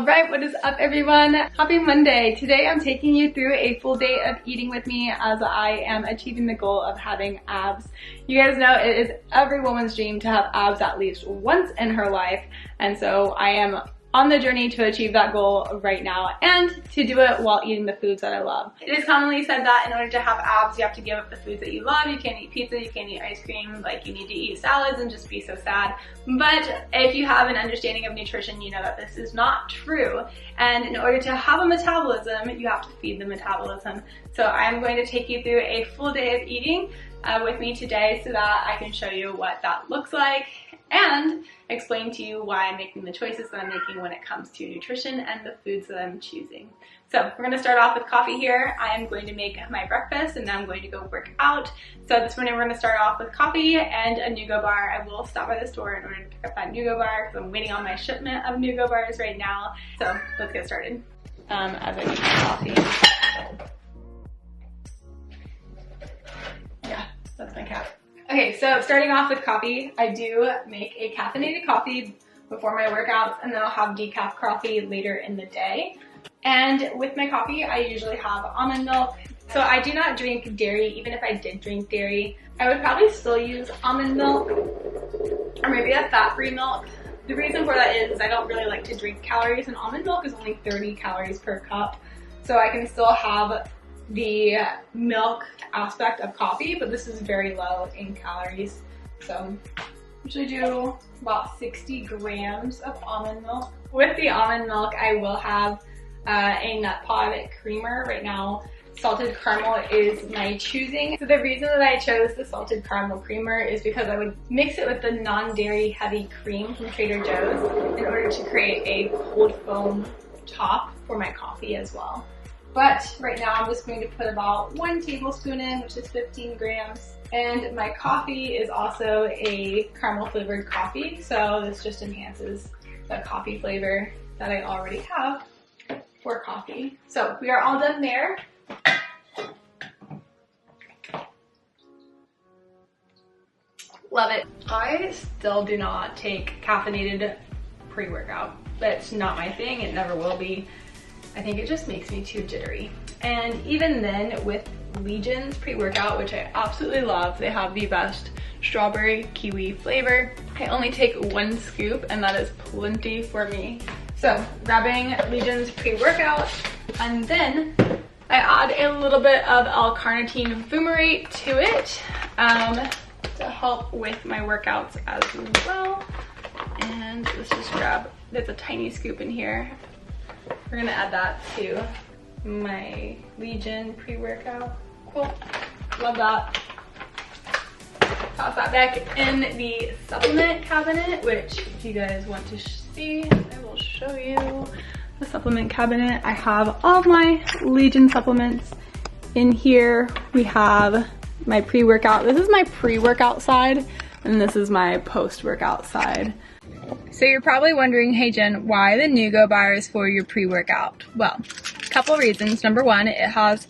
Alright, what is up everyone? Happy Monday. Today I'm taking you through a full day of eating with me as I am achieving the goal of having abs. You guys know it is every woman's dream to have abs at least once in her life, and so I am on the journey to achieve that goal right now and to do it while eating the foods that I love. It is commonly said that in order to have abs, you have to give up the foods that you love. You can't eat pizza, you can't eat ice cream, like you need to eat salads and just be so sad. But if you have an understanding of nutrition, you know that this is not true. And in order to have a metabolism, you have to feed the metabolism. So I'm going to take you through a full day of eating with me today so that I can show you what that looks like and explain to you why I'm making the choices that I'm making when it comes to nutrition and the foods that I'm choosing. So we're gonna start off with coffee here. I am going to make my breakfast and then I'm going to go work out. So this morning we're gonna start off with coffee and a Nugo bar. I will stop by the store in order to pick up that Nugo bar because I'm waiting on my shipment of Nugo bars right now. So let's get started. As I make my coffee. Yeah, that's my cat. Okay, so starting off with coffee, I do make a caffeinated coffee before my workouts and then I'll have decaf coffee later in the day. And with my coffee, I usually have almond milk. So I do not drink dairy. Even if I did drink dairy, I would probably still use almond milk or maybe a fat-free milk. The reason for that is I don't really like to drink calories, and almond milk is only 30 calories per cup. So I can still have the milk aspect of coffee, but this is very low in calories. So I usually do about 60 grams of almond milk. With the almond milk, I will have a nut pod creamer. Right now, salted caramel is my choosing. So the reason that I chose the salted caramel creamer is because I would mix it with the non-dairy heavy cream from Trader Joe's in order to create a cold foam top for my coffee as well. But right now I'm just going to put about 1 tablespoon in, which is 15 grams. And my coffee is also a caramel flavored coffee, so this just enhances the coffee flavor that I already have for coffee. So we are all done there. Love it. I still do not take caffeinated pre-workout. That's not my thing, it never will be. I think it just makes me too jittery. And even then, with Legion's pre-workout, which I absolutely love, they have the best strawberry kiwi flavor. I only take 1 scoop and that is plenty for me. So grabbing Legion's pre-workout, and then I add a little bit of L-carnitine fumarate to it to help with my workouts as well. And let's just grab, there's a tiny scoop in here. We're gonna add that to my Legion pre-workout. Cool, love that. Toss that back in the supplement cabinet, which if you guys want to see, I will show you the supplement cabinet. I have all of my Legion supplements in here. We have my pre-workout. This is my pre-workout side, and this is my post-workout side. So you're probably wondering, hey Jen, why the Nugo bars for your pre-workout? Well, a couple reasons. Number one, it has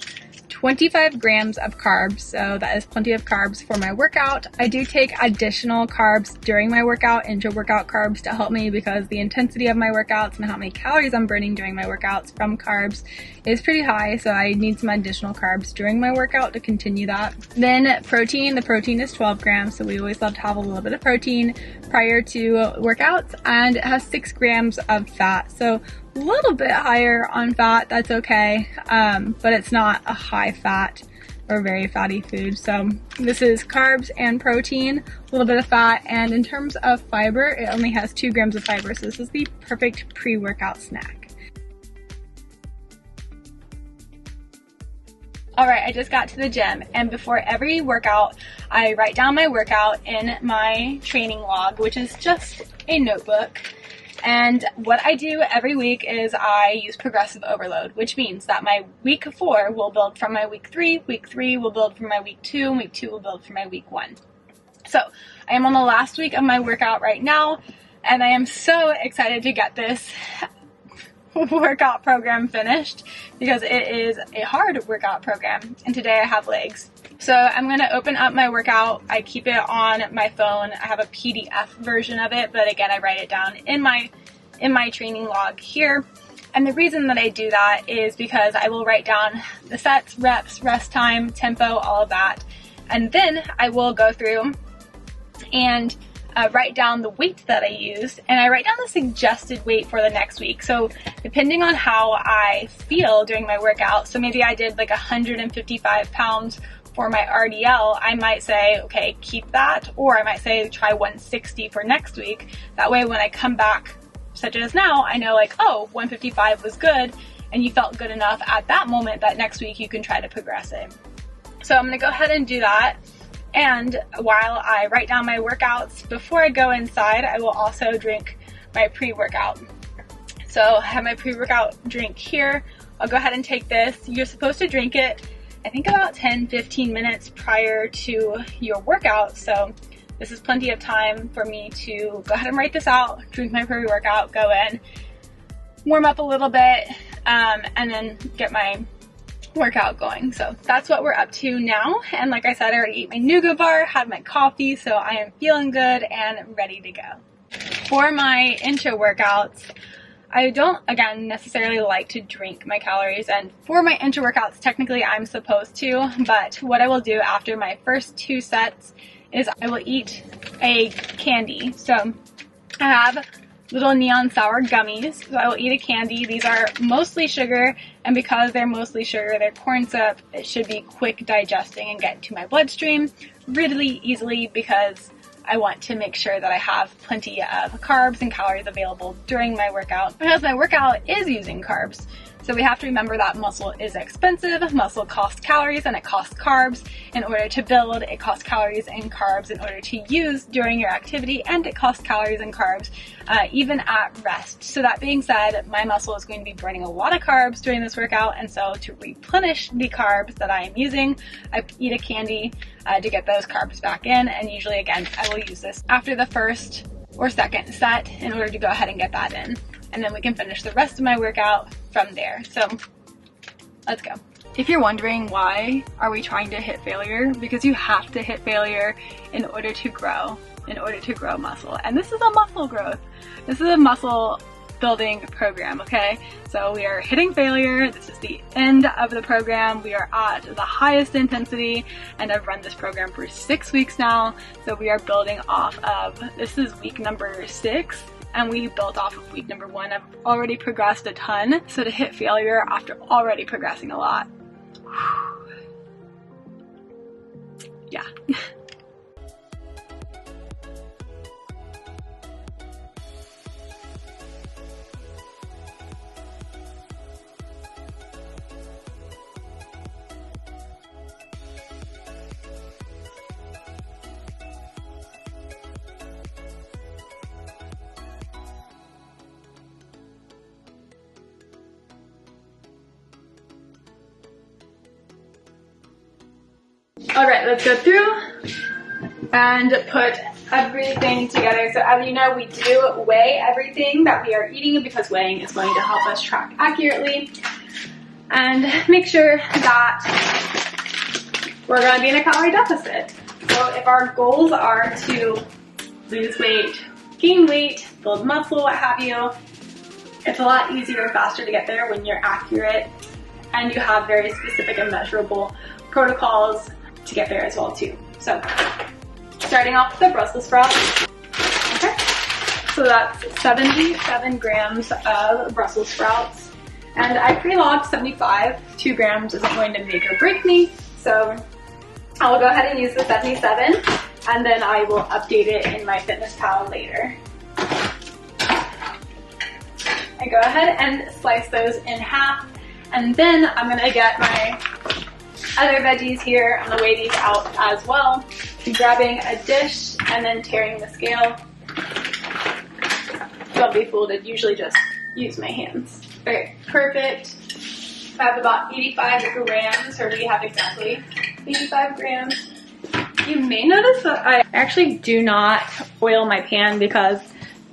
25 grams of carbs, so that is plenty of carbs for my workout. I do take additional carbs during my workout, intra-workout carbs, to help me because the intensity of my workouts and how many calories I'm burning during my workouts from carbs is pretty high, so I need some additional carbs during my workout to continue that. Then protein, the protein is 12 grams, so we always love to have a little bit of protein prior to workouts, and it has 6 grams of fat, so a little bit higher on fat, that's okay, but it's not a high fat or very fatty food. So this is carbs and protein, a little bit of fat, and in terms of fiber, it only has 2 grams of fiber, so this is the perfect pre-workout snack. Alright, I just got to the gym, and before every workout, I write down my workout in my training log, which is just a notebook. And what I do every week is I use progressive overload, which means that my week 4 will build from my week 3 will build from my week 2, and week 2 will build from my week 1. So I am on the last week of my workout right now, and I am so excited to get this workout program finished because it is a hard workout program, and today I have legs. So I'm going to open up my workout. I keep it on my phone. I have a PDF version of it, but again, I write it down in my in my training log here. And the reason that I do that is because I will write down the sets, reps, rest time, tempo, all of that. And then I will go through and write down the weight that I used, and I write down the suggested weight for the next week. So depending on how I feel during my workout, so maybe I did like 155 pounds for my RDL, I might say, okay, keep that, or I might say try 160 for next week. That way when I come back, such as now, I know like, oh, 155 was good, and you felt good enough at that moment that next week you can try to progress it. So I'm gonna go ahead and do that. And while I write down my workouts, before I go inside, I will also drink my pre-workout. So I have my pre-workout drink here. I'll go ahead and take this. You're supposed to drink it, I think about 10-15 minutes prior to your workout. So this is plenty of time for me to go ahead and write this out, drink my pre-workout, go in, warm up a little bit, and then get my workout going. So that's what we're up to now. And like I said, I already ate my Nugo bar, had my coffee, so I am feeling good and ready to go. For my intro workouts, I don't, again, necessarily like to drink my calories, and for my intro workouts, technically I'm supposed to, but what I will do after my first 2 sets is I will eat a candy. So I have little neon sour gummies, so I will eat a candy. These are mostly sugar, and because they're mostly sugar, they're corn syrup, it should be quick digesting and get into my bloodstream really easily, because I want to make sure that I have plenty of carbs and calories available during my workout, because my workout is using carbs. So we have to remember that muscle is expensive, muscle costs calories and it costs carbs in order to build, it costs calories and carbs in order to use during your activity, and it costs calories and carbs even at rest. So that being said, my muscle is going to be burning a lot of carbs during this workout, and so to replenish the carbs that I am using, I eat a candy to get those carbs back in, and usually again, I will use this after the first or second set in order to go ahead and get that in. And then we can finish the rest of my workout from there. So let's go. If you're wondering why are we trying to hit failure, because you have to hit failure in order to grow muscle. And this is a muscle growth. This is a muscle building program, okay? So we are hitting failure. This is the end of the program. We are at the highest intensity, and I've run this program for 6 weeks now. So we are building off of, this is week number 6. And we built off of week number 1. I've already progressed a ton. So to hit failure after already progressing a lot. Yeah. All right, let's go through and put everything together. So as you know, we do weigh everything that we are eating, because weighing is going to help us track accurately and make sure that we're going to be in a calorie deficit. So if our goals are to lose weight, gain weight, build muscle, what have you, it's a lot easier and faster to get there when you're accurate and you have very specific and measurable protocols to get there as well too. So starting off with the Brussels sprouts. Okay, so that's 77 grams of Brussels sprouts, and I pre-logged 75. 2 grams isn't going to make or break me, so I will go ahead and use the 77, and then I will update it in my FitnessPal later. I go ahead and slice those in half, and then I'm gonna get my other veggies here. I'm gonna weigh these out as well. I'm grabbing a dish and then tearing the scale. Don't be fooled, I'd usually just use my hands. Okay, perfect. I have about 85 grams, or we have exactly 85 grams. You may notice that I actually do not oil my pan, because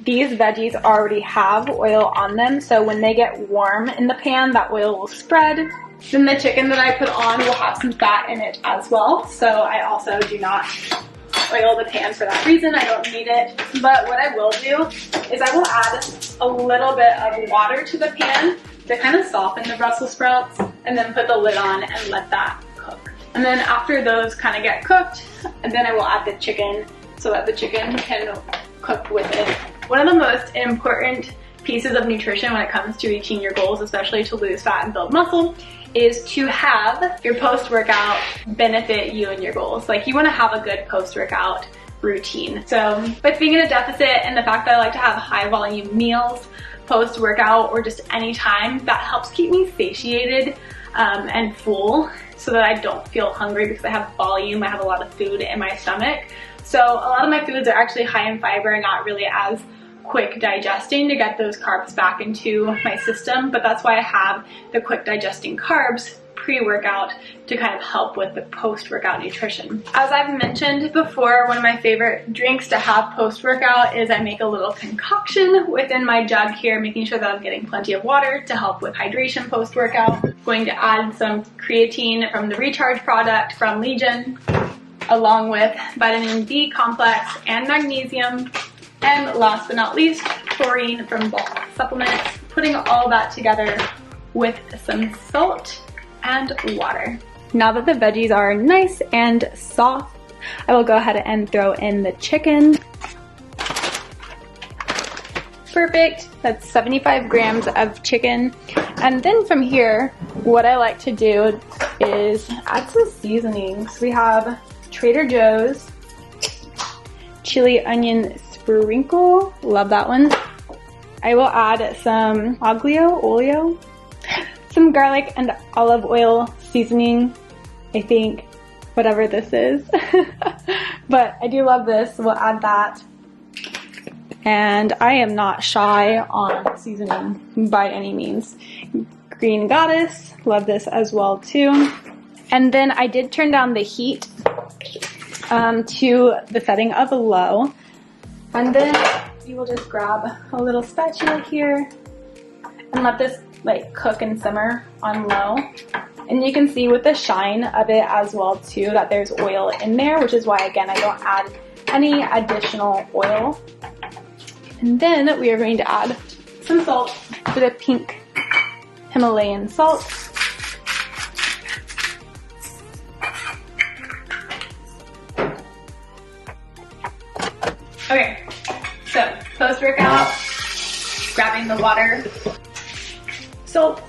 these veggies already have oil on them, so when they get warm in the pan, that oil will spread. Then the chicken that I put on will have some fat in it as well, so I also do not oil the pan for that reason. I don't need it. But what I will do is I will add a little bit of water to the pan to kind of soften the Brussels sprouts, and then put the lid on and let that cook. And then after those kind of get cooked, and then I will add the chicken so that the chicken can cook with it. One of the most important pieces of nutrition when it comes to reaching your goals, especially to lose fat and build muscle, is to have your post-workout benefit you and your goals. Like, you want to have a good post-workout routine. So with being in a deficit and the fact that I like to have high volume meals post-workout or just any time, that helps keep me satiated and full so that I don't feel hungry because I have volume, I have a lot of food in my stomach. So a lot of my foods are actually high in fiber and not really as quick digesting to get those carbs back into my system, but that's why I have the quick digesting carbs pre-workout to kind of help with the post-workout nutrition. As I've mentioned before, one of my favorite drinks to have post-workout is I make a little concoction within my jug here, making sure that I'm getting plenty of water to help with hydration post-workout. Going to add some creatine from the Recharge product from Legion, along with vitamin B complex and magnesium, and last but not least, taurine from Bulk Supplements. Putting all that together with some salt and water. Now that the veggies are nice and soft, I will go ahead and throw in the chicken. Perfect, that's 75 grams of chicken. And then from here, what I like to do is add some seasonings. We have Trader Joe's chili onion sprinkle, love that one. I will add some oleo, some garlic and olive oil seasoning, I think, whatever this is. But I do love this, we'll add that. And I am not shy on seasoning by any means. Green Goddess, love this as well too. And then I did turn down the heat to the setting of low. And then you will just grab a little spatula here and let this like cook and simmer on low. And you can see with the shine of it as well too that there's oil in there, which is why again I don't add any additional oil. And then we are going to add some salt to the pink Himalayan salt. Okay, so post-workout, grabbing the water, salt,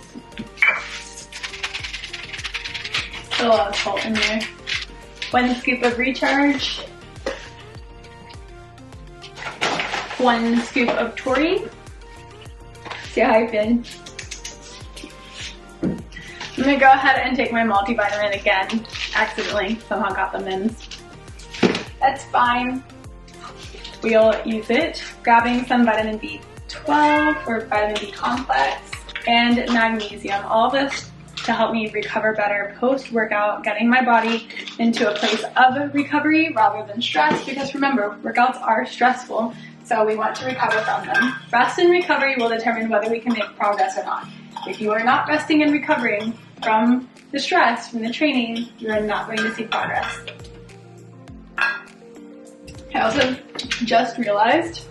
a lot of salt in there, 1 scoop of Recharge, 1 scoop of taurine. See how I feel? I'm gonna go ahead and take my multivitamin again. Accidentally somehow got them in. That's fine. We'll use it. Grabbing some vitamin B12 or vitamin B complex and magnesium. All this to help me recover better post-workout, getting my body into a place of recovery rather than stress, because remember, workouts are stressful, so we want to recover from them. Rest and recovery will determine whether we can make progress or not. If you are not resting and recovering from the stress, from the training, you are not going to see progress. I also just realized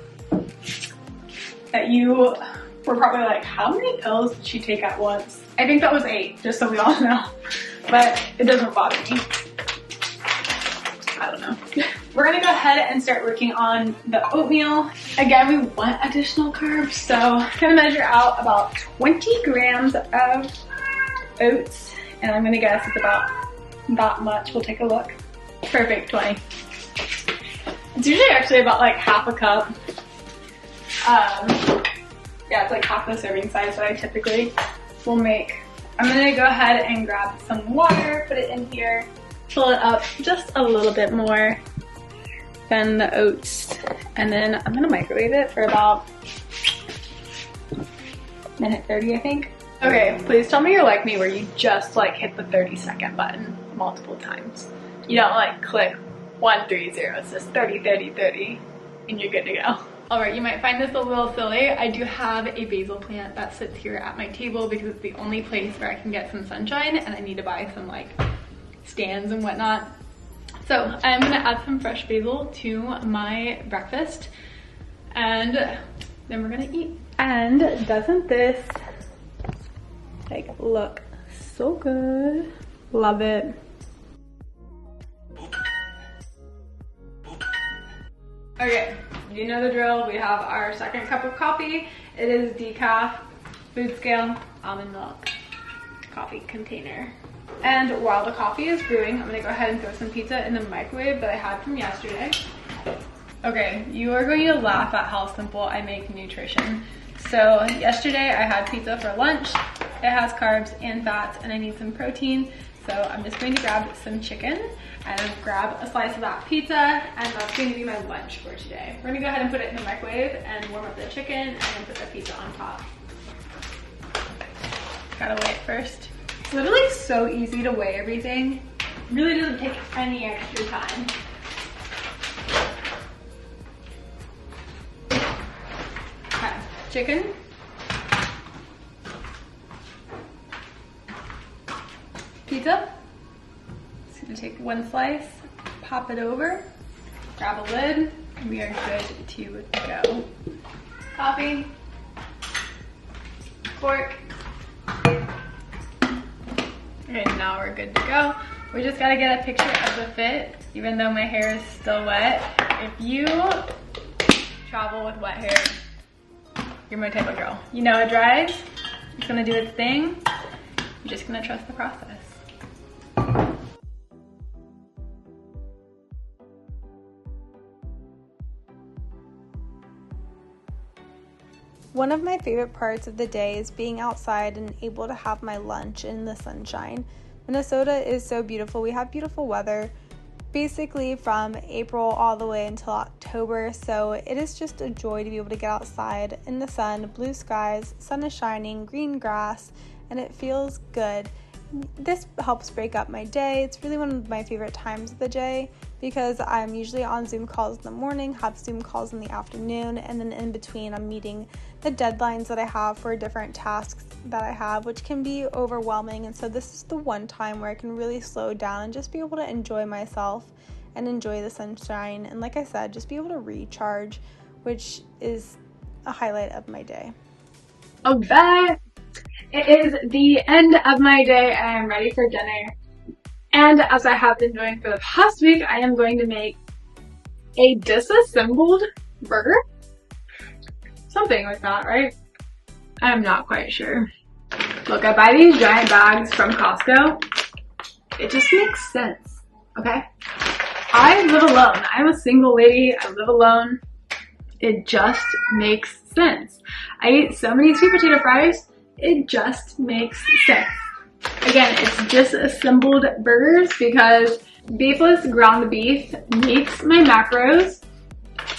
that you were probably like, how many pills did she take at once? I think that was 8, just so we all know, but it doesn't bother me. I don't know. We're gonna go ahead and start working on the oatmeal. Again, we want additional carbs, so I'm gonna measure out about 20 grams of oats, and I'm gonna guess it's about that much. We'll take a look. Perfect, 20. It's usually actually about like half a cup. Yeah, it's like half the serving size that I typically will make. I'm gonna go ahead and grab some water, put it in here, fill it up just a little bit more than the oats, and then I'm gonna microwave it for about minute 30, I think. Okay, please tell me you're like me where you just like hit the 30-second button multiple times. You don't like click 1, 3, 0, it's just 30, 30, 30, and you're good to go. All right, you might find this a little silly. I do have a basil plant that sits here at my table because it's the only place where I can get some sunshine, and I need to buy some like stands and whatnot. So I'm gonna add some fresh basil to my breakfast and then we're gonna eat. And doesn't this like look so good? Love it. Okay, you know the drill. We have our second cup of coffee. It is decaf, food scale, almond milk, coffee container. And while the coffee is brewing, I'm gonna go ahead and throw some pizza in the microwave that I had from yesterday. Okay, you are going to laugh at how simple I make nutrition. So yesterday I had pizza for lunch. It has carbs and fats and I need some protein. So I'm just going to grab some chicken and grab a slice of that pizza, and that's going to be my lunch for today. We're gonna go ahead and put it in the microwave and warm up the chicken and then put the pizza on top. Gotta weigh it first. It's literally so easy to weigh everything. It really doesn't take any extra time. Okay, chicken. Pizza. Just gonna take one slice, pop it over, grab a lid, and we are good to go. Coffee, fork. Okay, now we're good to go. We just gotta get a picture of the fit, even though my hair is still wet. If you travel with wet hair, you're my type of girl. You know it dries, it's gonna do its thing. You're just gonna trust the process. One of my favorite parts of the day is being outside and able to have my lunch in the sunshine. Minnesota is so beautiful. We have beautiful weather basically from April all the way until October, so it is just a joy to be able to get outside in the sun, blue skies, sun is shining, green grass, and it feels good. This helps break up my day. It's really one of my favorite times of the day because I'm usually on Zoom calls in the morning, have Zoom calls in the afternoon, and then in between I'm meeting the deadlines that I have for different tasks that I have, which can be overwhelming. And so this is the one time where I can really slow down and just be able to enjoy myself and enjoy the sunshine. And like I said, just be able to recharge, which is a highlight of my day. Okay. It is the end of my day and I'm ready for dinner. And as I have been doing for the past week, I am going to make a disassembled burger. Something like that, right? I'm not quite sure. Look, I buy these giant bags from Costco. It just makes sense, okay? I live alone. I'm a single lady. I live alone. It just makes sense. I eat so many sweet potato fries. It just makes sense. Again, it's disassembled burgers because beefless ground beef meets my macros.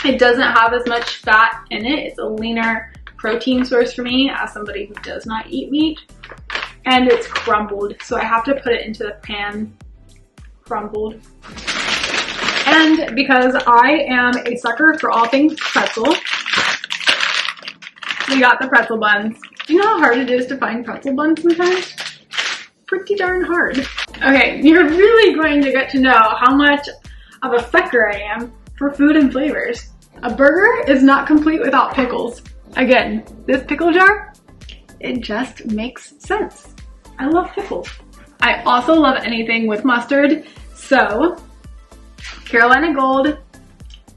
It doesn't have as much fat in it. It's a leaner protein source for me as somebody who does not eat meat. And it's crumbled, so I have to put it into the pan crumbled. And because I am a sucker for all things pretzel, we got the pretzel buns. Do you know how hard it is to find pretzel buns sometimes? Pretty darn hard. Okay, you're really going to get to know how much of a sucker I am for food and flavors. A burger is not complete without pickles. Again, this pickle jar, it just makes sense. I love pickles. I also love anything with mustard, so Carolina Gold,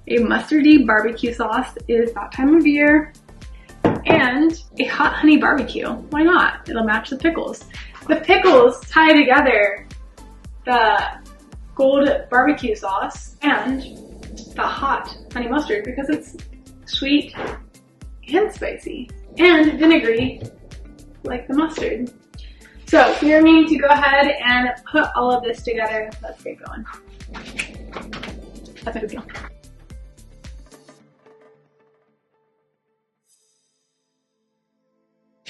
a mustardy barbecue sauce is that time of year, and a hot honey barbecue. Why not? It'll match the pickles. The pickles tie together the gold barbecue sauce and the hot honey mustard because it's sweet and spicy and vinegary like the mustard. So we are going to go ahead and put all of this together. Let's get going. That's a good deal.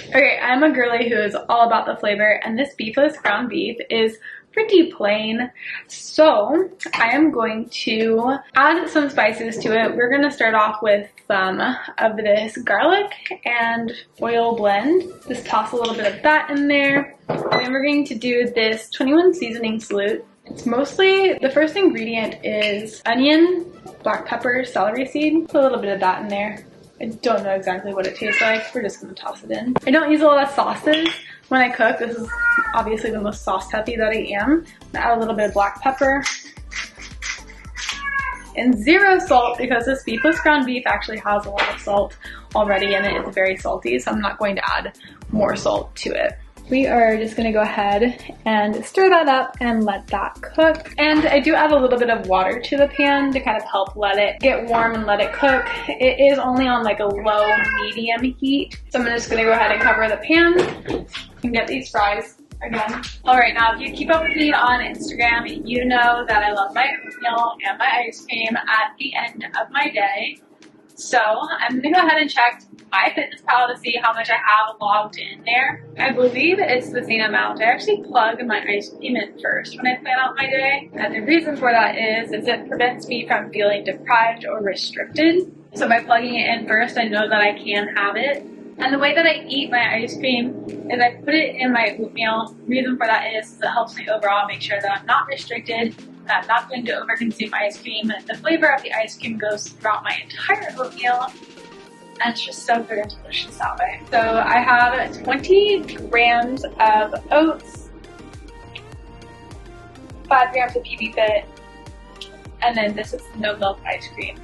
Okay, I'm a girly who is all about the flavor, and this beefless ground beef is pretty plain. So I am going to add some spices to it. We're going to start off with some of this garlic and oil blend. Just toss a little bit of that in there. And then we're going to do this 21 seasoning salute. It's mostly, the first ingredient is onion, black pepper, celery seed. Put a little bit of that in there. I don't know exactly what it tastes like. We're just gonna toss it in. I don't use a lot of sauces when I cook. This is obviously the most sauce heavy that I am. I'm gonna add a little bit of black pepper. And 0 salt, because this beefless ground beef actually has a lot of salt already in it. It's very salty, so I'm not going to add more salt to it. We are just gonna go ahead and stir that up and let that cook. And I do add a little bit of water to the pan to kind of help let it get warm and let it cook. It is only on like a low medium heat. So I'm just gonna go ahead and cover the pan and get these fries again. All right, now if you keep up with me on Instagram, you know that I love my oatmeal and my ice cream at the end of my day. So I'm gonna go ahead and check MyFitnessPal to see how much I have logged in there. I believe it's the same amount. I actually plug my ice cream in first when I plan out my day. And the reason for that is it prevents me from feeling deprived or restricted. So by plugging it in first, I know that I can have it. And the way that I eat my ice cream is I put it in my oatmeal. Reason for that is it helps me overall make sure that I'm not restricted, that I'm not going to overconsume ice cream. The flavor of the ice cream goes throughout my entire oatmeal, and it's just so good and delicious that way. So I have 20 grams of oats, 5 grams of PB Fit, and then this is no milk ice cream.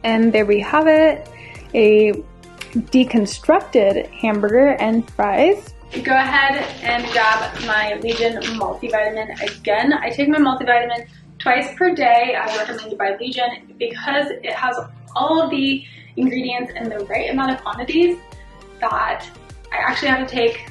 And there we have it, a deconstructed hamburger and fries. Go ahead and grab my Legion multivitamin again. I take my multivitamin twice per day as recommended by Legion because it has all of the ingredients in the right amount of quantities that I actually have to take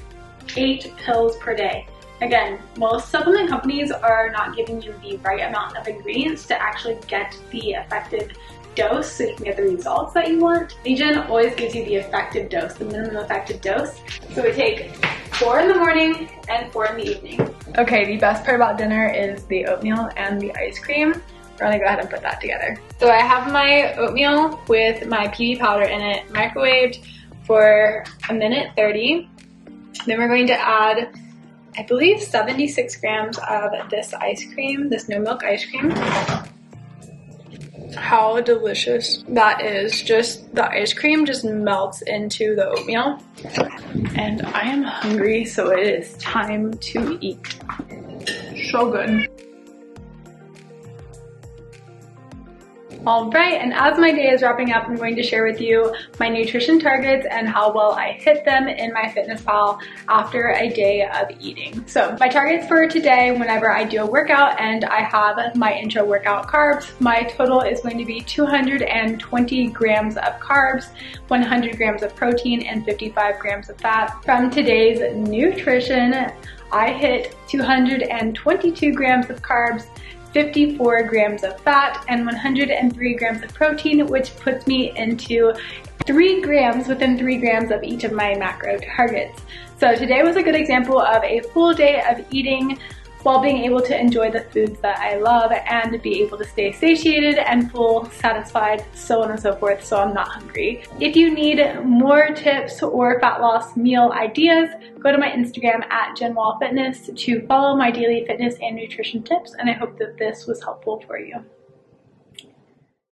8 pills per day. Again, most supplement companies are not giving you the right amount of ingredients to actually get the effective dose so you can get the results that you want. Legion always gives you the effective dose, the minimum effective dose. So we take 4 in the morning and 4 in the evening. Okay, the best part about dinner is the oatmeal and the ice cream. We're gonna go ahead and put that together. So I have my oatmeal with my PB powder in it, microwaved for 1:30. Then we're going to add, I believe, 76 grams of this ice cream, this no milk ice cream. How delicious that is. Just the ice cream just melts into the oatmeal. And I am hungry, so it is time to eat. So good. All right, and as my day is wrapping up, I'm going to share with you my nutrition targets and how well I hit them in MyFitnessPal after a day of eating. So my targets for today, whenever I do a workout and I have my intro workout carbs, my total is going to be 220 grams of carbs, 100 grams of protein, and 55 grams of fat. From today's nutrition, I hit 222 grams of carbs, 54 grams of fat, and 103 grams of protein, which puts me into 3 grams, within 3 grams of each of my macro targets. So today was a good example of a full day of eating while being able to enjoy the foods that I love and be able to stay satiated and full, satisfied, so on and so forth, so I'm not hungry. If you need more tips or fat loss meal ideas, go to my Instagram at JenWallFitness to follow my daily fitness and nutrition tips, and I hope that this was helpful for you.